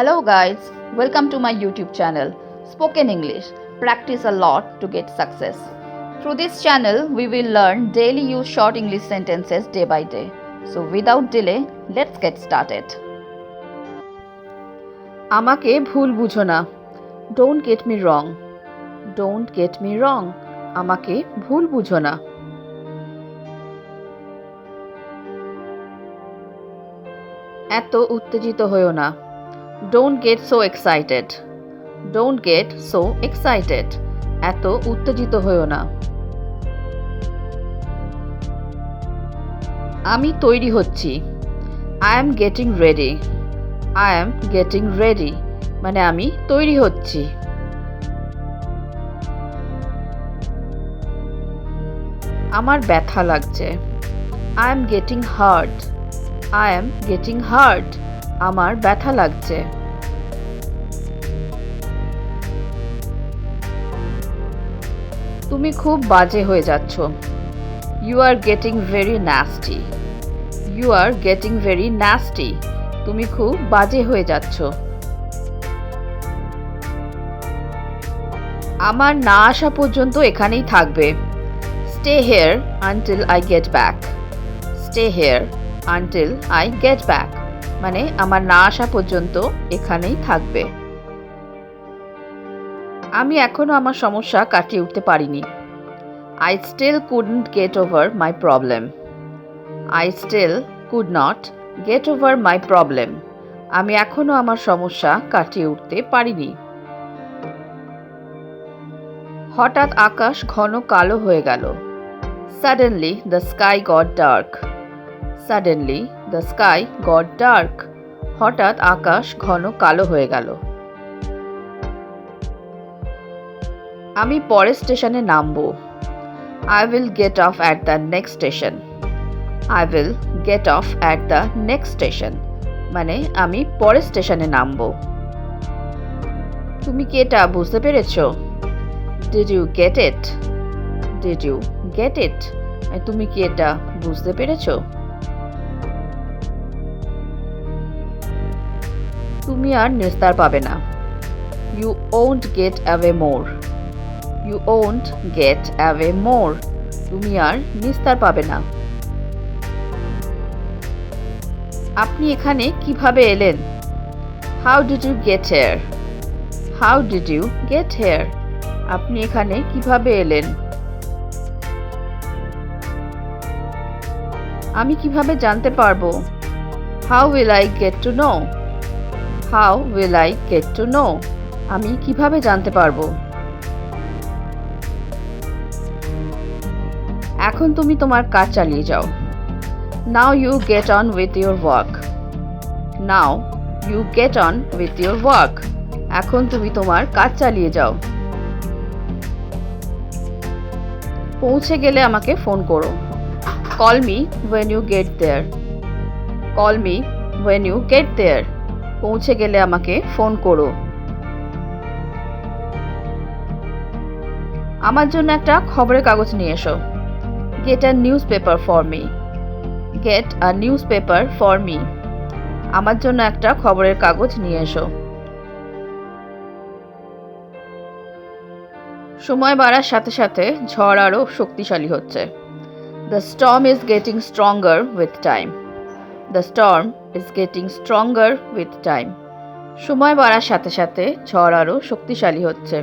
Hello guys, welcome to my YouTube channel Spoken English. Practice a lot to get success. Through this channel, we will learn daily use short English sentences day by day. So without delay, let's get started. আমাকে ভুল বুঝো না. Don't get me wrong. Don't get me wrong. আমাকে ভুল বুঝো না. এত উত্তেজিত হয়ো না. Don't get so excited. Don't get so excited. এত উত্তেজিত হয়ো না. আমি তৈরি হচ্ছি. I am getting ready. I am getting ready. মানে আমি তৈরি হচ্ছি. আমার ব্যথা লাগছে. I am getting hurt. I am getting hurt. আমার ব্যথা লাগছে. তুমি খুব বাজে হয়ে যাচ্ছ. You are getting very nasty. You are getting very nasty. তুমি খুব বাজে হয়ে যাচ্ছ. আমার না আসা পর্যন্ত এখানেই থাকবে. Stay here until I get back. Stay here until I get back. মানে আমার না আসা পর্যন্ত এখানেই থাকবে. আমি এখনো আমার সমস্যা কাটিয়ে উঠতে পারিনি. I still couldn't get over my problem. I still could not get over my problem. আমি এখনো আমার সমস্যা কাটিয়ে উঠতে পারিনি. হঠাৎ আকাশ ঘন কালো হয়ে গেল. Suddenly the sky got dark. Suddenly the sky got dark. হঠাৎ আকাশ ঘন কালো হয়ে গেল. আমি পরের স্টেশনে নামবো. I will get off at the next station. I will get off at the next station. মানে আমি পরের স্টেশনে নামবো. তুমি কি এটা বুঝতে পেরেছো? Did you get it? Did you get it? তুমি কি এটা বুঝতে পেরেছো? তুমি আর নিস্তার পাবে না. You won't get away more. You won't get away more. তুমি আর নিস্তার পাবে না. আপনি এখানে কিভাবে এলেন? How did you get here? How did you get here? আপনি এখানে কিভাবে এলেন? আমি কিভাবে জানতে পারবো? How will I get to know? How will I get to know? আমি কিভাবে জানতে পারবো? এখন তুমি তোমার কাজ চালিয়ে যাও. Now you get on with your work. Now you get on with your work. এখন তুমি তোমার কাজ চালিয়ে যাও. পৌঁছে গেলে আমাকে ফোন করো. Call me when you get there. Call me when you get there. পৌঁছে গেলে আমাকে ফোন করো. আমার জন্য একটা খবরের কাগজ নিয়ে এসো. Get a newspaper for me. Get a newspaper for me. আমার জন্য একটা খবরের কাগজ নিয়ে এসো. সময় বাড়ার সাথে সাথে ঝড় আরো শক্তিশালী হচ্ছে. The storm is getting stronger with time. The storm is getting stronger with time. সময় বাড়ার সাথে সাথে ঝড় আরো শক্তিশালী হচ্ছে.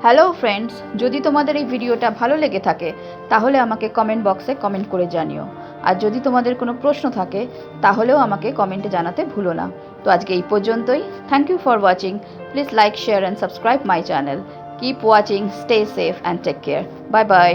হ্যালো ফ্রেন্ডস, যদি তোমাদের এই ভিডিওটা ভালো লেগে থাকে তাহলে আমাকে কমেন্ট বক্সে কমেন্ট করে জানিও. আর যদি তোমাদের কোনো প্রশ্ন থাকে তাহলেও আমাকে কমেন্টে জানাতে ভুলো না. তো আজকে এই পর্যন্তই. Thank you for watching. Please like, share and subscribe my channel. Keep watching, stay safe and take care. Bye by.